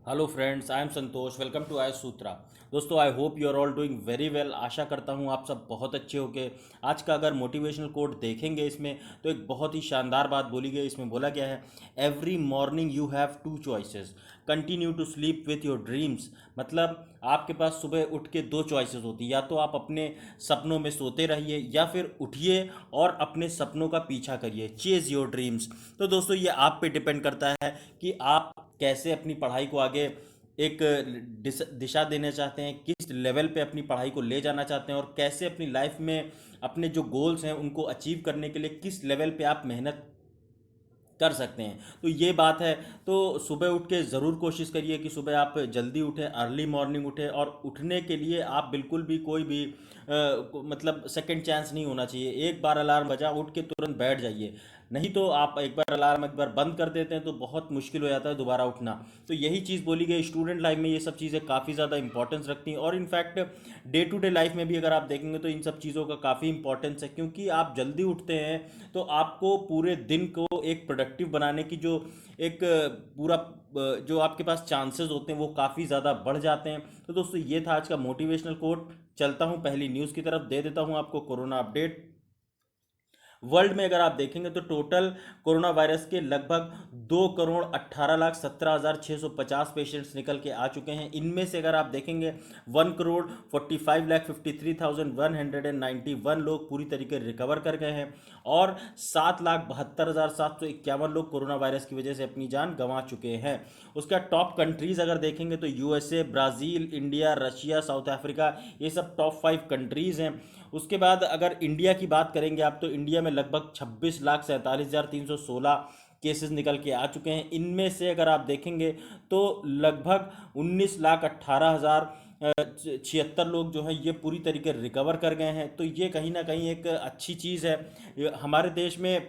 Hello friends, I am Santosh. Welcome to I Sutra. दोस्तों, I hope you are all doing very well. आशा करता हूँ आप सब बहुत अच्छे होंगे। आज का अगर मोटिवेशनल कोट देखेंगे इसमें, तो एक बहुत ही शानदार बात बोली गई। इसमें बोला गया है, every morning you have two choices, continue to sleep with your dreams. मतलब आपके पास सुबह उठ के दो चॉइसेस होती है, या तो आप अपने सपनों में सोते रहिए या फिर उठिए और अपने सपनों का पीछा करिए, चेज योर ड्रीम्स। तो दोस्तों, ये आप पे डिपेंड करता है कि आप कैसे अपनी पढ़ाई को आगे एक दिशा देना चाहते हैं, किस लेवल पे अपनी पढ़ाई को ले जाना चाहते हैं, और कैसे अपनी लाइफ में अपने जो गोल्स हैं उनको अचीव करने के लिए किस लेवल पे आप मेहनत कर सकते हैं। तो ये बात है। तो सुबह उठ के ज़रूर कोशिश करिए कि सुबह आप जल्दी उठें, अर्ली मॉर्निंग उठें। और उठने के लिए आप बिल्कुल भी कोई भी मतलब सेकंड चांस नहीं होना चाहिए। एक बार अलार्म बजा, उठ के तुरंत बैठ जाइए। नहीं तो आप एक बार अलार्म एक बार बंद कर देते हैं तो बहुत मुश्किल हो जाता है दोबारा उठना। तो यही चीज़ बोली गई। स्टूडेंट लाइफ में ये सब चीज़ें काफ़ी ज़्यादा इंपॉर्टेंस रखती हैं, और in fact day to day life में भी अगर आप देखेंगे तो इन सब चीज़ों का काफ़ी इंपॉर्टेंस है, क्योंकि आप जल्दी उठते हैं तो आपको पूरे दिन को एक प्रोडक्टिव बनाने की जो एक पूरा जो आपके पास चांसेस होते हैं वो काफ़ी ज़्यादा बढ़ जाते हैं। तो दोस्तों, ये था आज का मोटिवेशनल कोट। चलता हूँ पहली न्यूज़ की तरफ, दे देता हूँ आपको कोरोना अपडेट। वर्ल्ड में अगर आप देखेंगे तो टोटल कोरोना वायरस के लगभग 2,18,17,650 पेशेंट्स निकल के आ चुके हैं। इनमें से अगर आप देखेंगे 1,45,53,191 लोग पूरी तरीके रिकवर कर गए हैं, और 7,72,751 लोग कोरोना वायरस की वजह से अपनी जान गंवा चुके हैं। उसका टॉप कंट्रीज अगर देखेंगे तो USA, Brazil, India, Russia, south Africa, ये सब टॉप 5 कंट्रीज़ हैं। उसके बाद अगर इंडिया की बात करेंगे आप, तो इंडिया में लगभग 26,47,316 केसेस निकल के आ चुके हैं। इनमें से अगर आप देखेंगे तो लगभग 19,18,000 76 लोग जो हैं ये पूरी तरीके रिकवर कर गए हैं। तो ये कहीं ना कहीं एक अच्छी चीज़ है। हमारे देश में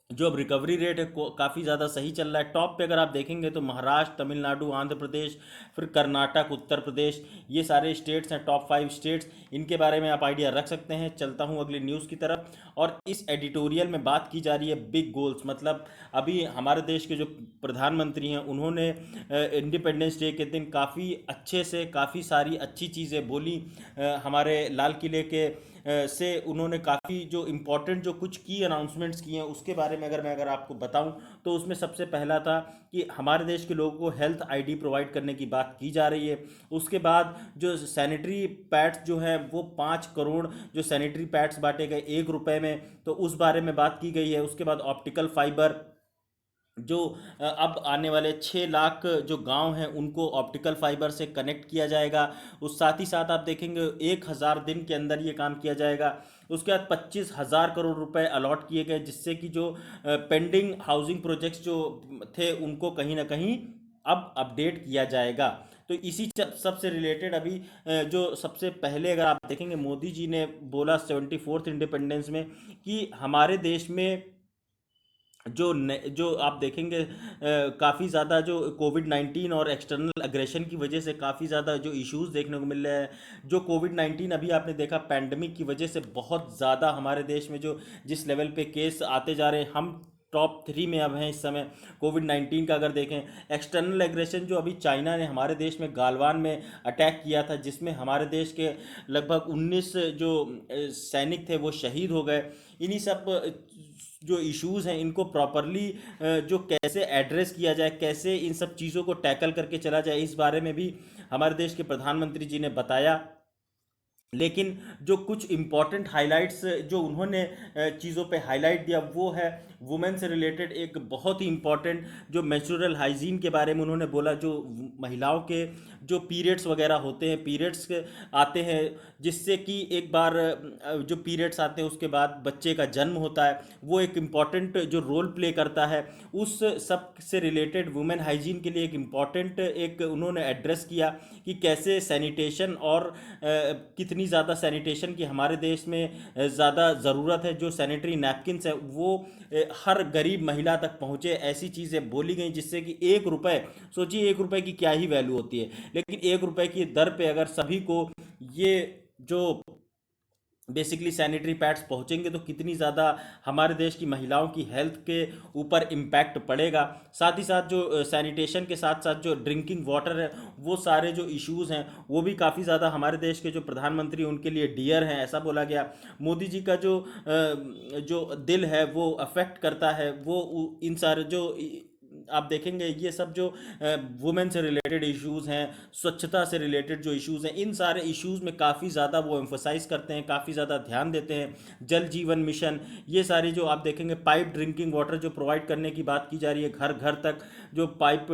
जो अब रिकवरी रेट है काफ़ी ज़्यादा सही चल रहा है। टॉप पे अगर आप देखेंगे तो महाराष्ट्र, तमिलनाडु, आंध्र प्रदेश, फिर कर्नाटक, उत्तर प्रदेश, ये सारे स्टेट्स हैं, टॉप 5 स्टेट्स। इनके बारे में आप आइडिया रख सकते हैं। चलता हूँ अगली न्यूज़ की तरफ। और इस एडिटोरियल में बात की जा रही है बिग गोल्स। मतलब अभी हमारे देश के जो प्रधानमंत्री हैं उन्होंने इंडिपेंडेंस डे के दिन काफ़ी अच्छे से काफ़ी सारी अच्छी चीज़ें बोली। हमारे लाल किले के से उन्होंने काफ़ी जो इम्पोर्टेंट जो कुछ की अनाउंसमेंट्स किए हैं उसके बारे में अगर आपको बताऊं, तो उसमें सबसे पहला था कि हमारे देश के लोगों को हेल्थ आईडी प्रोवाइड करने की बात की जा रही है। उसके बाद जो सैनिटरी पैड्स जो हैं वो 5 करोड़ जो सैनिटरी पैड्स बांटे गए 1 रुपए में, तो उस बारे में बात की गई है। उसके बाद ऑप्टिकल फाइबर जो अब आने वाले 6 लाख जो गांव हैं उनको ऑप्टिकल फाइबर से कनेक्ट किया जाएगा। उस साथ ही साथ आप देखेंगे 1,000 दिन के अंदर ये काम किया जाएगा। उसके बाद 25,000 करोड़ रुपए अलॉट किए गए, जिससे कि जो पेंडिंग हाउसिंग प्रोजेक्ट्स जो थे उनको कहीं ना कहीं अब अपडेट किया जाएगा। तो इसी सब से रिलेटेड अभी जो सबसे पहले अगर आप देखेंगे मोदी जी ने बोला 74th इंडिपेंडेंस में कि हमारे देश में जो आप देखेंगे काफ़ी ज़्यादा जो कोविड 19 और एक्सटर्नल अग्रेशन की वजह से काफ़ी ज़्यादा जो इश्यूज देखने को मिल रहे हैं। जो कोविड 19 अभी आपने देखा पैंडमिक की वजह से बहुत ज़्यादा हमारे देश में जो जिस लेवल पे केस आते जा रहे हैं, हम टॉप 3 में अब हैं इस समय। कोविड 19 का अगर देखें, एक्सटर्नल एग्रेशन जो अभी चाइना ने हमारे देश में गालवान में अटैक किया था, जिसमें हमारे देश के लगभग 19 जो सैनिक थे वो शहीद हो गए। इन्हीं सब जो इश्यूज हैं इनको प्रॉपरली जो कैसे एड्रेस किया जाए, कैसे इन सब चीज़ों को टैकल करके चला जाए, इस बारे में भी हमारे देश के प्रधानमंत्री जी ने बताया। लेकिन जो कुछ इम्पॉर्टेंट हाइलाइट्स जो उन्होंने चीज़ों पे हाईलाइट दिया वो है वुमेन से रिलेटेड एक बहुत ही इम्पॉर्टेंट जो मेंस्ट्रुअल हाइजीन के बारे में उन्होंने बोला। जो महिलाओं के जो पीरियड्स वगैरह होते हैं, पीरियड्स आते हैं, जिससे कि एक बार जो पीरियड्स आते हैं उसके बाद बच्चे का जन्म होता है, वो एक इम्पॉर्टेंट जो रोल प्ले करता है। उस सब से रिलेटेड वुमेन हाइजीन के लिए एक इम्पॉर्टेंट एक उन्होंने एड्रेस किया कि कैसे सैनिटेशन और कितनी ज़्यादा सैनिटेशन की हमारे देश में ज़्यादा ज़रूरत है। जो सैनिटरी नैपकिन्स है वो हर गरीब महिला तक पहुँचे, ऐसी चीज़ें बोली गई जिससे कि 1 रुपये, सोचिए 1 रुपये की क्या ही वैल्यू होती है, लेकिन 1 रुपये की दर पे अगर सभी को ये जो बेसिकली सैनिटरी पैड्स पहुंचेंगे तो कितनी ज़्यादा हमारे देश की महिलाओं की हेल्थ के ऊपर इम्पैक्ट पड़ेगा। साथ ही साथ जो सैनिटेशन के साथ साथ जो ड्रिंकिंग वाटर है, वो सारे जो इश्यूज़ हैं वो भी काफ़ी ज़्यादा हमारे देश के जो प्रधानमंत्री उनके लिए डियर हैं, ऐसा बोला गया। मोदी जी का जो दिल है वो अफेक्ट करता है, वो इन सारे जो आप देखेंगे ये सब जो वुमेन से रिलेटेड इश्यूज़ हैं, स्वच्छता से रिलेटेड जो इश्यूज़ हैं, इन सारे इश्यूज़ में काफ़ी ज़्यादा वो एम्फोसाइज करते हैं, काफ़ी ज़्यादा ध्यान देते हैं। जल जीवन मिशन, ये सारी जो आप देखेंगे पाइप ड्रिंकिंग वाटर जो प्रोवाइड करने की बात की जा रही है, घर घर तक जो पाइप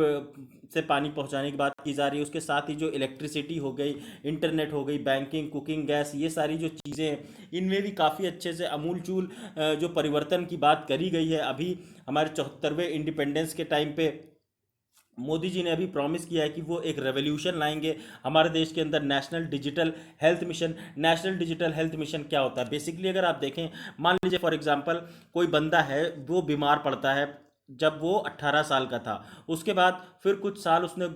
से पानी पहुंचाने की बात की जा रही है, उसके साथ ही जो इलेक्ट्रिसिटी हो गई, इंटरनेट हो गई, बैंकिंग, कुकिंग गैस, ये सारी जो चीज़ें हैं इनमें भी काफ़ी अच्छे से अमूल चूल जो परिवर्तन की बात करी गई है। अभी हमारे 74वें इंडिपेंडेंस के टाइम पे मोदी जी ने अभी प्रॉमिस किया है कि वो एक रेवोल्यूशन लाएंगे हमारे देश के अंदर, national digital health mission. National digital health mission क्या होता है? बेसिकली अगर आप देखें, मान लीजिए फॉर एग्जांपल कोई बंदा है वो बीमार पड़ता है जब वो 18 साल का था, उसके बाद फिर कुछ साल उसने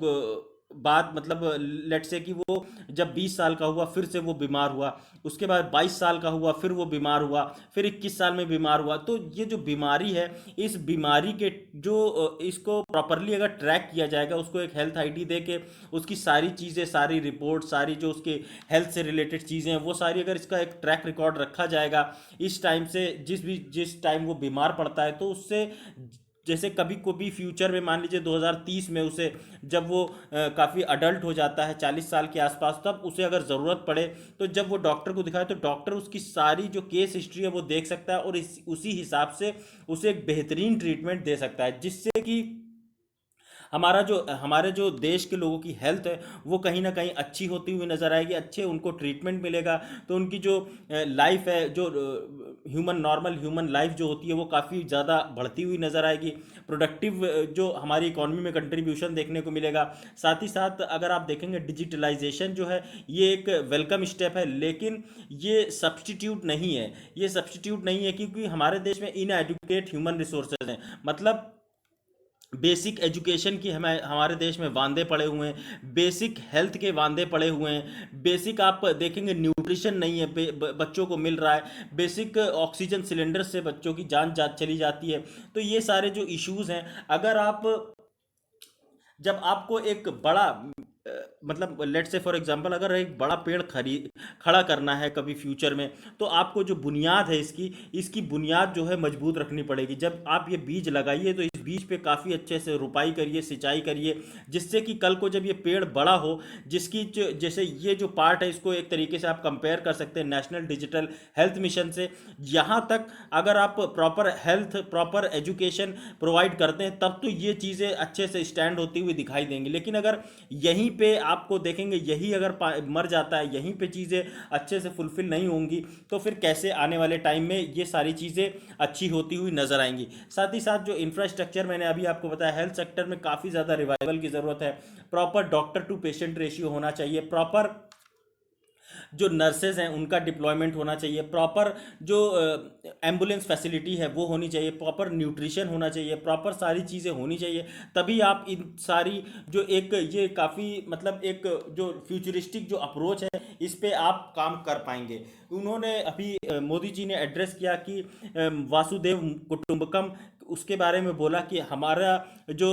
बाद मतलब लेट से कि वो जब 20 साल का हुआ फिर से वो बीमार हुआ, उसके बाद 22 साल का हुआ फिर वो बीमार हुआ, फिर 21 साल में बीमार हुआ। तो ये जो बीमारी है, इस बीमारी के जो इसको प्रॉपरली अगर ट्रैक किया जाएगा, उसको एक हेल्थ आईडी दे के उसकी सारी चीज़ें, सारी रिपोर्ट, सारी जो उसके हेल्थ से रिलेटेड चीज़ें हैं वो सारी अगर इसका एक ट्रैक रिकॉर्ड रखा जाएगा इस टाइम से, जिस टाइम वो बीमार पड़ता है, तो उससे जैसे कभी को भी फ्यूचर में मान लीजिए 2030 में उसे जब वो काफ़ी अडल्ट हो जाता है 40 साल के आसपास, तब उसे अगर ज़रूरत पड़े तो जब वो डॉक्टर को दिखाए तो डॉक्टर उसकी सारी जो केस हिस्ट्री है वो देख सकता है और उसी हिसाब से उसे एक बेहतरीन ट्रीटमेंट दे सकता है, जिससे कि हमारे जो देश के लोगों की हेल्थ है वो कहीं ना कहीं अच्छी होती हुई नज़र आएगी, अच्छे उनको ट्रीटमेंट मिलेगा, तो उनकी जो लाइफ है, जो नॉर्मल ह्यूमन लाइफ जो होती है वो काफ़ी ज़्यादा बढ़ती हुई नज़र आएगी। प्रोडक्टिव जो हमारी इकॉनमी में कंट्रीब्यूशन देखने को मिलेगा। साथ ही साथ अगर आप देखेंगे डिजिटलाइजेशन जो है ये एक वेलकम स्टेप है, लेकिन ये सब्सटीट्यूट नहीं है। ये सब्सटीट्यूट नहीं है क्योंकि हमारे देश में इन एडुकेट ह्यूमन रिसोर्सेज हैं, मतलब बेसिक एजुकेशन की हमें हमारे देश में वांदे पड़े हुए हैं, बेसिक हेल्थ के वांदे पड़े हुए हैं, बेसिक आप देखेंगे न्यूट्रिशन नहीं है बच्चों को मिल रहा है, बेसिक ऑक्सीजन सिलेंडर से बच्चों की जान चली जाती है। तो ये सारे जो इश्यूज़ हैं, अगर आप जब आपको एक बड़ा मतलब लेट से फॉर एग्जांपल अगर एक बड़ा पेड़ खड़ा करना है कभी फ्यूचर में, तो आपको जो बुनियाद है इसकी बुनियाद जो है मजबूत रखनी पड़ेगी। जब आप ये बीज लगाइए तो इस बीज पे काफ़ी अच्छे से रुपाई करिए, सिंचाई करिए, जिससे कि कल को जब ये पेड़ बड़ा हो, जैसे ये जो पार्ट है इसको एक तरीके से आप कंपेयर कर सकते हैं नेशनल डिजिटल हेल्थ मिशन से। यहाँ तक अगर आप proper health, proper education provide करते हैं तब तो ये चीज़ें अच्छे से स्टैंड होती हुई दिखाई देंगी। लेकिन अगर यहीं पे आपको देखेंगे, यही अगर मर जाता है, यहीं पे चीज़ें अच्छे से फुलफिल नहीं होंगी, तो फिर कैसे आने वाले टाइम में ये सारी चीज़ें अच्छी होती हुई नजर आएंगी। साथ ही साथ जो इंफ्रास्ट्रक्चर मैंने अभी आपको बताया, हेल्थ सेक्टर में काफ़ी ज़्यादा रिवाइवल की ज़रूरत है। Proper doctor to patient ratio होना चाहिए, प्रॉपर जो नर्सेज हैं उनका डिप्लॉयमेंट होना चाहिए, प्रॉपर जो एम्बुलेंस फैसिलिटी है वो होनी चाहिए, प्रॉपर न्यूट्रिशन होना चाहिए, प्रॉपर सारी चीज़ें होनी चाहिए। तभी आप इन सारी जो एक ये काफ़ी मतलब एक जो फ्यूचरिस्टिक जो अप्रोच है इस पे आप काम कर पाएंगे। उन्होंने अभी मोदी जी ने एड्रेस किया कि वासुदेव कुटुंबकम, उसके बारे में बोला कि हमारा जो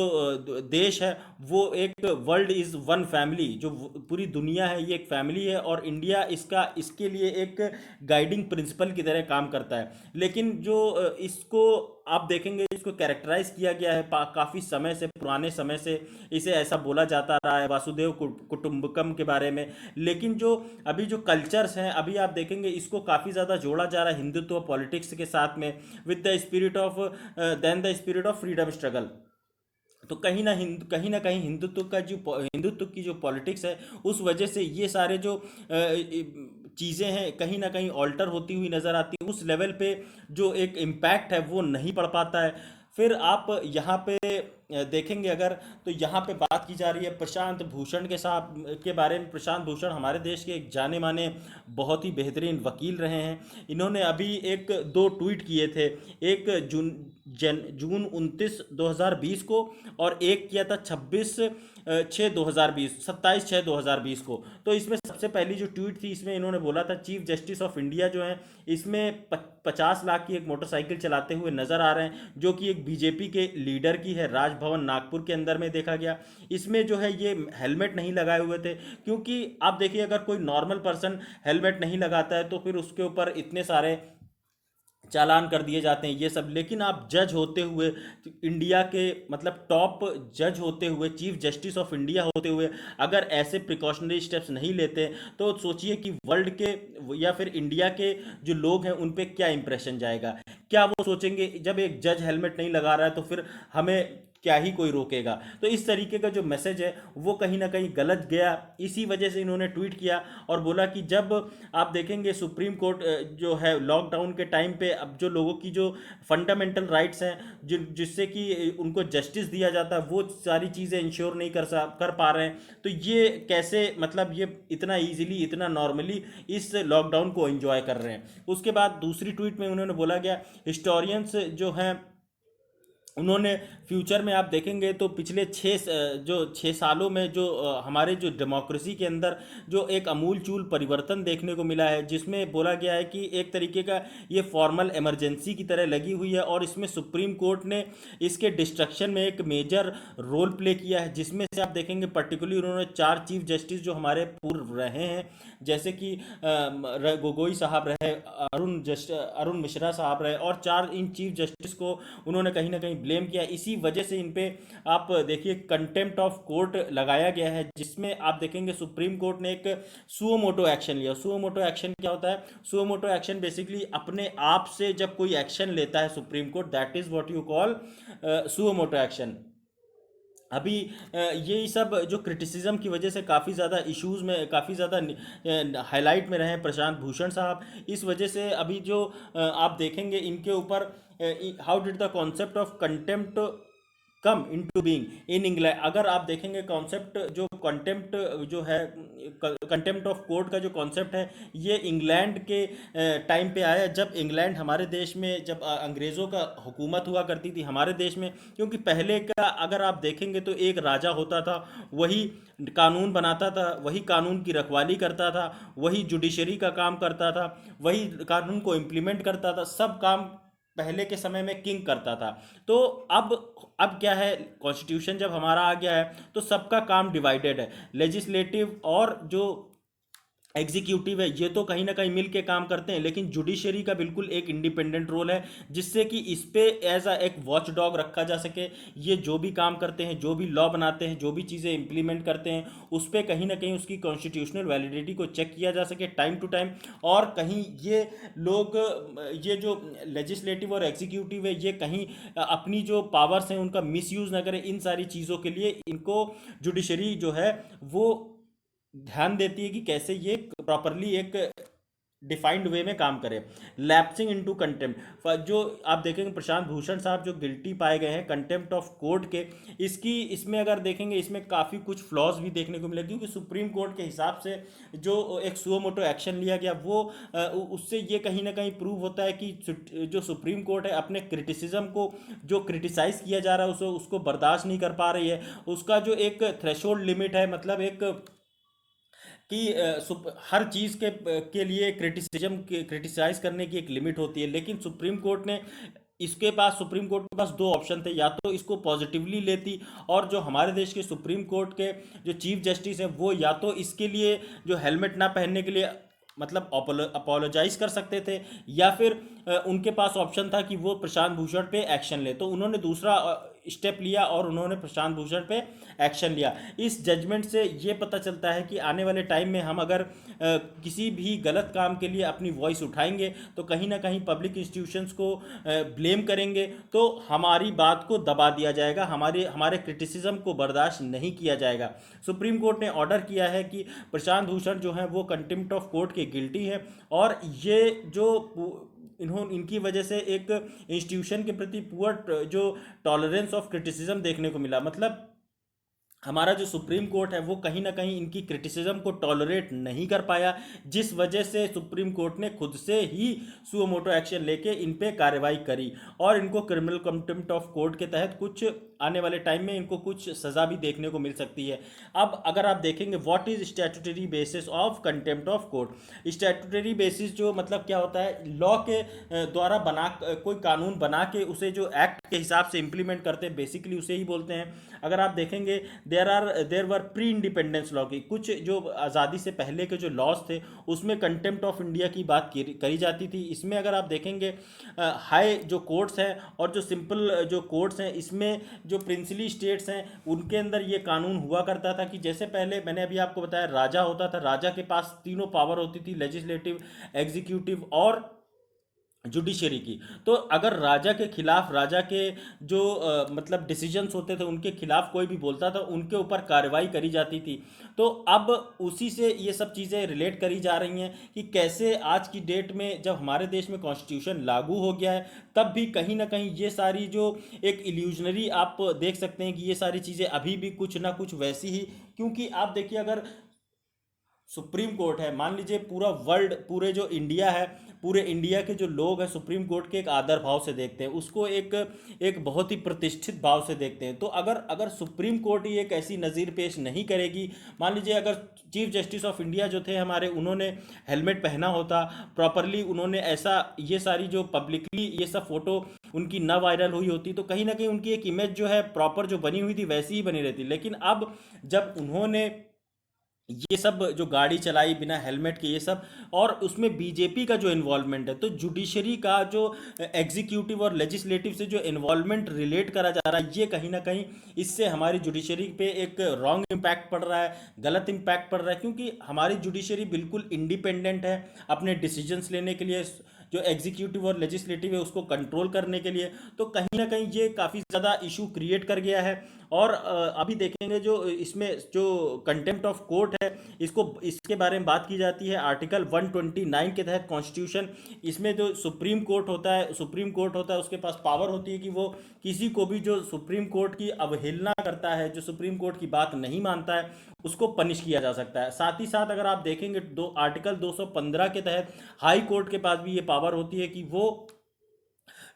देश है वो एक वर्ल्ड इज़ वन फैमिली, जो पूरी दुनिया है ये एक फैमिली है और इंडिया इसके लिए एक गाइडिंग प्रिंसिपल की तरह काम करता है। लेकिन जो इसको आप देखेंगे, इसको कैरेक्टराइज किया गया है काफ़ी समय से, पुराने समय से इसे ऐसा बोला जाता रहा है वासुदेव कुटुंबकम के बारे में। लेकिन जो अभी जो कल्चर्स हैं, अभी आप देखेंगे इसको काफ़ी ज़्यादा जोड़ा जा रहा है हिंदुत्व पॉलिटिक्स के साथ में, with the spirit of then the spirit of freedom struggle. तो कहीं ना कहीं हिंदुत्व की जो पॉलिटिक्स है उस वजह से ये सारे जो चीज़ें हैं कहीं ना कहीं ऑल्टर होती हुई नज़र आती है। उस लेवल पे जो एक इम्पैक्ट है वो नहीं पड़ पाता है। फिर आप यहाँ पे देखेंगे अगर, तो यहाँ पे बात की जा रही है प्रशांत भूषण के साथ के बारे में। प्रशांत भूषण हमारे देश के एक जाने माने बहुत ही बेहतरीन वकील रहे हैं। इन्होंने अभी एक दो ट्वीट किए थे, एक जून 29 2020 को, और एक किया था 26/6/2020, 27/6/2020 को। तो इसमें सबसे पहली जो ट्वीट थी, इसमें इन्होंने बोला था चीफ जस्टिस ऑफ इंडिया जो है, इसमें 50 लाख की एक मोटरसाइकिल चलाते हुए नजर आ रहे हैं, जो कि एक बीजेपी के लीडर की है, राजभवन नागपुर के अंदर में देखा गया। इसमें जो है ये हेलमेट नहीं लगाए हुए थे, क्योंकि आप देखिए अगर कोई नॉर्मल पर्सन हेलमेट नहीं लगाता है तो फिर उसके ऊपर इतने सारे चालान कर दिए जाते हैं ये सब। लेकिन आप जज होते हुए, इंडिया के मतलब टॉप जज होते हुए, चीफ जस्टिस ऑफ इंडिया होते हुए, अगर ऐसे प्रिकॉशनरी स्टेप्स नहीं लेते, तो सोचिए कि वर्ल्ड के या फिर इंडिया के जो लोग हैं उन पे क्या इंप्रेशन जाएगा। क्या वो सोचेंगे जब एक जज हेलमेट नहीं लगा रहा है तो फिर हमें क्या ही कोई रोकेगा। तो इस तरीके का जो मैसेज है वो कहीं ना कहीं गलत गया। इसी वजह से इन्होंने ट्वीट किया और बोला कि जब आप देखेंगे सुप्रीम कोर्ट जो है लॉकडाउन के टाइम पे, अब जो लोगों की जो फंडामेंटल राइट्स हैं, जिससे कि उनको जस्टिस दिया जाता है, वो सारी चीज़ें इंश्योर नहीं कर पा रहे हैं, तो ये कैसे, मतलब ये इतना इजीली, इतना नॉर्मली इस लॉकडाउन को एंजॉय कर रहे हैं। उसके बाद दूसरी ट्वीट में उन्होंने बोला गया, हिस्टोरियंस जो हैं उन्होंने फ्यूचर में आप देखेंगे तो पिछले 6 सालों में जो हमारे जो डेमोक्रेसी के अंदर जो एक अमूल चूल परिवर्तन देखने को मिला है, जिसमें बोला गया है कि एक तरीके का ये फॉर्मल इमरजेंसी की तरह लगी हुई है, और इसमें सुप्रीम कोर्ट ने इसके डिस्ट्रक्शन में एक मेजर रोल प्ले किया है। जिसमें से आप देखेंगे पर्टिकुलरली उन्होंने 4 चीफ जस्टिस जो हमारे पूर्व रहे हैं, जैसे कि गोगोई साहब रहे, अरुण मिश्रा साहब रहे, और 4 इन चीफ जस्टिस को उन्होंने कहीं ना कहीं ब्लेम किया। इसी वजह से इन पे आप देखिए कंटेम्प्ट ऑफ कोर्ट लगाया गया है, जिसमें आप देखेंगे सुप्रीम कोर्ट ने एक सुओ मोटो एक्शन लिया। सुओ मोटो एक्शन क्या होता है? सुओ मोटो एक्शन बेसिकली अपने आप से जब कोई एक्शन लेता है supreme court, that is what you call suo motu action. अभी ये सब जो क्रिटिसिज्म की वजह से काफ़ी ज़्यादा इश्यूज़ में, काफ़ी ज़्यादा हाईलाइट में रहे हैं प्रशांत भूषण साहब। इस वजह से अभी जो आप देखेंगे इनके ऊपर, how did the concept of contempt come into being in England. अगर आप देखेंगे कॉन्सेप्ट जो कंटेम्प्ट जो है, कंटेम्प्ट ऑफ कोर्ट का जो कॉन्सेप्ट है, ये इंग्लैंड के टाइम पे आया, जब इंग्लैंड हमारे देश में, जब अंग्रेज़ों का हुकूमत हुआ करती थी हमारे देश में। क्योंकि पहले का अगर आप देखेंगे तो एक राजा होता था, वही कानून बनाता था, वही कानून की रखवाली करता था, वही जुडिशरी का काम करता था, वही कानून को इम्प्लीमेंट करता था, सब काम पहले के समय में किंग करता था। तो अब क्या है, कॉन्स्टिट्यूशन जब हमारा आ गया है तो सबका काम डिवाइडेड है। लेजिस्लेटिव और जो एग्जीक्यूटिव है ये तो कहीं ना कहीं मिल के काम करते हैं, लेकिन जुडिशरी का बिल्कुल एक इंडिपेंडेंट रोल है, जिससे कि इस पे एज अ एक वॉच डॉग रखा जा सके। ये जो भी काम करते हैं, जो भी लॉ बनाते हैं, जो भी चीज़ें इंप्लीमेंट करते हैं, उस पे कहीं ना कहीं उसकी कॉन्स्टिट्यूशनल वैलिडिटी को चेक किया जा सके टाइम टू टाइम। और कहीं ये लोग, ये जो लेजिस्लेटिव और एग्जीक्यूटिव है, ये कहीं अपनी जो पावर्स हैं उनका मिसयूज़ ना करें। इन सारी चीज़ों के लिए इनको जुडिशरी जो है वो ध्यान देती है कि कैसे ये प्रॉपरली एक डिफाइंड वे में काम करे। लैप्सिंग इनटू कंटेम्प्ट, जो आप देखेंगे प्रशांत भूषण साहब जो गिल्टी पाए गए हैं कंटेम्प्ट ऑफ कोर्ट के, इसमें अगर देखेंगे इसमें काफ़ी कुछ फ्लॉज भी देखने को मिले, क्योंकि सुप्रीम कोर्ट के हिसाब से जो एक सुओ मोटो एक्शन लिया गया, वो उससे ये कहीं ना कहीं प्रूव होता है कि जो सुप्रीम कोर्ट है अपने क्रिटिसिज्म को, जो क्रिटिसाइज़ किया जा रहा है उसको बर्दाश्त नहीं कर पा रही है। उसका जो एक थ्रेशोल्ड लिमिट है, मतलब एक कि हर चीज़ के लिए क्रिटिसाइज करने की एक लिमिट होती है। लेकिन सुप्रीम कोर्ट के पास दो ऑप्शन थे, या तो इसको पॉजिटिवली लेती, और जो हमारे देश के सुप्रीम कोर्ट के जो चीफ जस्टिस हैं वो या तो इसके लिए जो हेलमेट ना पहनने के लिए मतलब अपोलोजाइज कर सकते थे, या फिर उनके पास ऑप्शन था कि वो प्रशांत भूषण पे एक्शन ले। तो उन्होंने दूसरा स्टेप लिया और उन्होंने प्रशांत भूषण पे एक्शन लिया। इस जजमेंट से ये पता चलता है कि आने वाले टाइम में हम अगर किसी भी गलत काम के लिए अपनी वॉइस उठाएंगे तो कहीं ना कहीं पब्लिक इंस्टीट्यूशंस को ब्लेम करेंगे, तो हमारी बात को दबा दिया जाएगा, हमारे क्रिटिसिज्म को बर्दाश्त नहीं किया जाएगा। सुप्रीम कोर्ट ने ऑर्डर किया है कि प्रशांत भूषण जो हैं वो कंटेम्प्ट ऑफ कोर्ट के गिल्टी हैं, और ये जो इनकी वजह से एक इंस्टीट्यूशन के प्रति पुअर जो टॉलरेंस ऑफ क्रिटिसिज्म देखने को मिला। मतलब हमारा जो सुप्रीम कोर्ट है वो कहीं ना कहीं इनकी क्रिटिसिज्म को टॉलरेट नहीं कर पाया, जिस वजह से सुप्रीम कोर्ट ने खुद से ही सुओ मोटो एक्शन लेके इन पे कार्रवाई करी और इनको क्रिमिनल कंटेम्प्ट ऑफ कोर्ट के तहत कुछ आने वाले टाइम में इनको कुछ सज़ा भी देखने को मिल सकती है। अब अगर आप देखेंगे what is statutory basis of contempt of court, statutory basis जो मतलब क्या होता है, लॉ के द्वारा बना कोई कानून बना के उसे जो एक्ट के हिसाब से इम्प्लीमेंट करते हैं, बेसिकली उसे ही बोलते हैं। अगर आप देखेंगे देर वर प्री इंडिपेंडेंस लॉ की कुछ जो आज़ादी से पहले के जो लॉज थे उसमें कंटेम्प्ट ऑफ इंडिया की बात करी जाती थी। इसमें अगर आप देखेंगे हाई जो कोर्ट्स हैं और जो सिंपल जो कोर्ट्स हैं, इसमें जो प्रिंसली स्टेट्स हैं उनके अंदर ये कानून हुआ करता था कि जैसे पहले मैंने अभी आपको बताया राजा होता था, राजा के पास तीनों पावर होती थी, लेजिस्लेटिव, एग्जीक्यूटिव और जुडिशरी की। तो अगर राजा के खिलाफ, राजा के जो मतलब डिसीजंस होते थे उनके खिलाफ कोई भी बोलता था, उनके ऊपर कार्रवाई करी जाती थी। तो अब उसी से ये सब चीज़ें रिलेट करी जा रही हैं कि कैसे आज की डेट में जब हमारे देश में कॉन्स्टिट्यूशन लागू हो गया है तब भी कहीं ना कहीं ये सारी जो एक इल्यूजनरी आप देख सकते हैं कि ये सारी चीज़ें अभी भी कुछ ना कुछ वैसी ही, क्योंकि आप देखिए अगर सुप्रीम कोर्ट है, मान लीजिए पूरा वर्ल्ड, पूरे जो इंडिया है, पूरे इंडिया के जो लोग हैं सुप्रीम कोर्ट के एक आदर भाव से देखते हैं उसको, एक एक बहुत ही प्रतिष्ठित भाव से देखते हैं। तो अगर अगर सुप्रीम कोर्ट ही एक ऐसी नज़ीर पेश नहीं करेगी, मान लीजिए अगर चीफ जस्टिस ऑफ इंडिया जो थे हमारे, उन्होंने हेलमेट पहना होता प्रॉपरली, उन्होंने ऐसा ये सारी जो पब्लिकली ये सब फोटो उनकी ना वायरल हुई होती, तो कहीं ना कहीं उनकी एक इमेज जो है प्रॉपर जो बनी हुई थी वैसी ही बनी रहती। लेकिन अब जब उन्होंने ये सब जो गाड़ी चलाई बिना हेलमेट के ये सब, और उसमें बीजेपी का जो इन्वॉल्वमेंट है, तो जुडिशरी का जो एग्जीक्यूटिव और लेजिस्लेटिव से जो इन्वॉल्वमेंट रिलेट करा जा रहा है, ये कहीं ना कहीं इससे हमारी जुडिशरी पे एक रॉन्ग इम्पैक्ट पड़ रहा है, गलत इम्पैक्ट पड़ रहा है। क्योंकि हमारी जुडिशरी बिल्कुल इंडिपेंडेंट है अपने डिसीजंस लेने के लिए, जो एग्जीक्यूटिव और लेजिस्लेटिव है उसको कंट्रोल करने के लिए। तो कहीं ना कहीं ये काफ़ी ज़्यादा इशू क्रिएट कर गया है। और अभी देखेंगे जो इसमें जो कंटेम्प्ट ऑफ कोर्ट है, इसको इसके बारे में बात की जाती है आर्टिकल 129 के तहत कॉन्स्टिट्यूशन। इसमें जो सुप्रीम कोर्ट होता है, सुप्रीम कोर्ट होता है उसके पास पावर होती है कि वो किसी को भी जो सुप्रीम कोर्ट की अवहेलना करता है, जो सुप्रीम कोर्ट की बात नहीं मानता है, उसको पनिश किया जा सकता है। साथ ही साथ अगर आप देखेंगे आर्टिकल 215 के तहत हाई कोर्ट के पास भी ये पावर होती है कि वो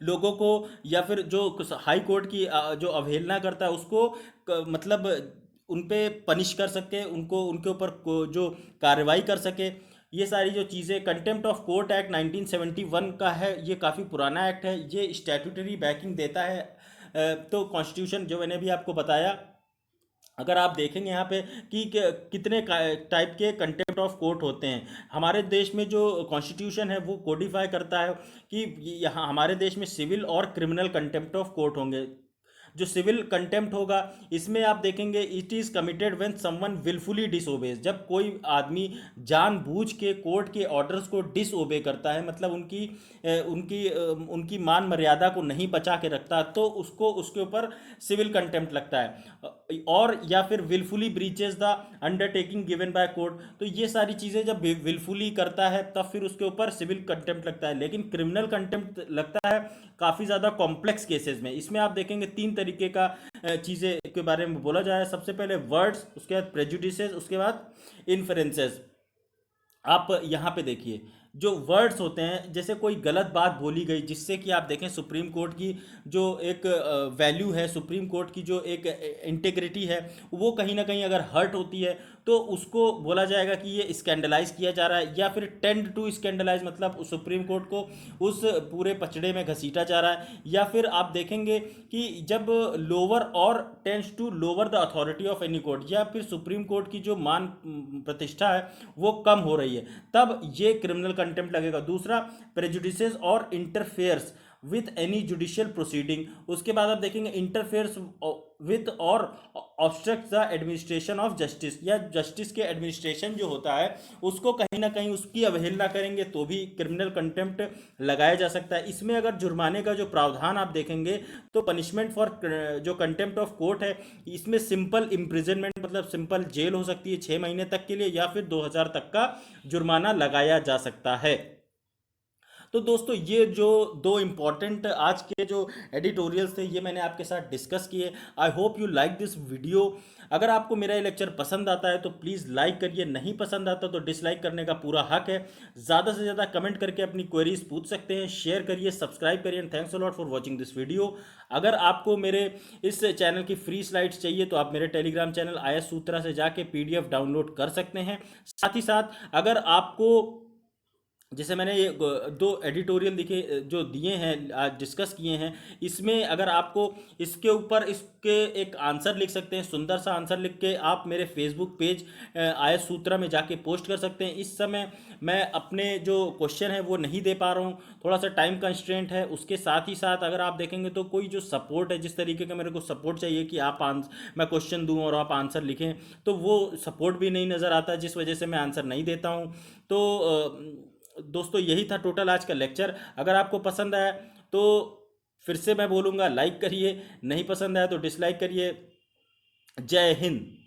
लोगों को, या फिर जो हाई कोर्ट की जो अवहेलना करता है उसको मतलब उन पे पनिश कर सके, उनको उनके ऊपर जो कार्रवाई कर सके। ये सारी जो चीज़ें, कंटेम्प्ट ऑफ कोर्ट एक्ट 1971 का है, ये काफ़ी पुराना एक्ट है, ये स्टैट्यूटरी बैकिंग देता है। तो कॉन्स्टिट्यूशन जो मैंने भी आपको बताया, अगर आप देखेंगे यहाँ पे कि कितने टाइप के कंटेम्प्ट ऑफ कोर्ट होते हैं, हमारे देश में जो कॉन्स्टिट्यूशन है वो कोडिफाई करता है कि यहाँ हमारे देश में सिविल और क्रिमिनल कंटेम्प्ट ऑफ कोर्ट होंगे। जो सिविल कंटेम्प्ट होगा इसमें आप देखेंगे it is committed when someone wilfully डिसओबेज, जब कोई आदमी जानबूझ के कोर्ट के ऑर्डर्स को डिसओबे करता है, मतलब उनकी मान मर्यादा को नहीं बचा के रखता, तो उसको उसके ऊपर सिविल कंटेम्प्ट लगता है। और या फिर wilfully breaches the undertaking given by court, तो ये सारी चीज़ें जब विलफुली करता है तब फिर उसके ऊपर सिविल कंटेम्प्ट लगता है। लेकिन क्रिमिनल कंटेम्प्ट लगता है काफ़ी ज़्यादा कॉम्प्लेक्स केसेस में। इसमें आप देखेंगे तीन तरीके का चीज़ें के बारे में बोला जाए। सबसे पहले वर्ड्स, उसके बाद प्रेजुडिसेस, उसके बाद इन्फरेंसेस। आप यहाँ पे देखिए जो वर्ड्स होते हैं, जैसे कोई गलत बात बोली गई जिससे कि आप देखें सुप्रीम कोर्ट की जो एक वैल्यू है, सुप्रीम कोर्ट की जो एक इंटेग्रिटी है, वो कहीं ना कहीं अगर हर्ट होती है तो उसको बोला जाएगा कि ये स्कैंडलाइज किया जा रहा है, या फिर टेंड टू स्कैंडलाइज, मतलब उस सुप्रीम कोर्ट को उस पूरे पचड़े में घसीटा जा रहा है। या फिर आप देखेंगे कि जब लोअर और tends to lower the authority of any court, या फिर सुप्रीम कोर्ट की जो मान प्रतिष्ठा है वो कम हो रही है, तब ये क्रिमिनल कंटेम्प्ट लगेगा। दूसरा प्रेजुडिसेस और interferes with any judicial proceeding. उसके बाद आप देखेंगे इंटरफेयर्स विथ और obstruct the administration of justice, या जस्टिस के एडमिनिस्ट्रेशन जो होता है उसको कहीं ना कहीं उसकी अवहेलना करेंगे तो भी क्रिमिनल कंटेम्प्ट लगाया जा सकता है। इसमें अगर जुर्माने का जो प्रावधान आप देखेंगे तो पनिशमेंट फॉर जो कंटेम्प्ट ऑफ कोर्ट है, इसमें सिंपल इम्प्रिजनमेंट, मतलब सिंपल जेल हो सकती है 6 महीने तक के लिए, या फिर 2000 तक का जुर्माना लगाया जा सकता है। तो दोस्तों ये जो दो इम्पॉर्टेंट आज के जो एडिटोरियल्स थे ये मैंने आपके साथ डिस्कस किए। आई hope you like this video. अगर आपको मेरा ये लेक्चर पसंद आता है तो प्लीज़ लाइक करिए, नहीं पसंद आता तो डिसलाइक करने का पूरा हक है। ज़्यादा से ज़्यादा कमेंट करके अपनी क्वेरीज पूछ सकते हैं, शेयर करिए, सब्सक्राइब करिए and thanks a lot for watching this video. अगर आपको मेरे इस चैनल की फ्री स्लाइड्स चाहिए तो आप मेरे टेलीग्राम चैनल आयस सूत्रा से जाके पीडीएफ डाउनलोड कर सकते हैं। साथ ही साथ अगर आपको, जैसे मैंने ये दो एडिटोरियल दिखे जो दिए हैं आज डिस्कस किए हैं, इसमें अगर आपको इसके ऊपर इसके एक आंसर लिख सकते हैं, सुंदर सा आंसर लिख के आप मेरे फेसबुक पेज आयस सूत्रा में जाके पोस्ट कर सकते हैं। इस समय मैं अपने जो क्वेश्चन है वो नहीं दे पा रहा हूँ, थोड़ा सा टाइम कंस्ट्रेंट है। उसके साथ ही साथ अगर आप देखेंगे तो कोई जो सपोर्ट है, जिस तरीके का मेरे को सपोर्ट चाहिए कि आप मैं क्वेश्चन दूं और आप आंसर लिखें, तो वो सपोर्ट भी नहीं नज़र आता, जिस वजह से मैं आंसर नहीं देता हूँ। तो दोस्तों यही था टोटल आज का लेक्चर। अगर आपको पसंद आया तो फिर से मैं बोलूँगा लाइक करिए, नहीं पसंद आया तो डिसलाइक करिए। जय हिंद।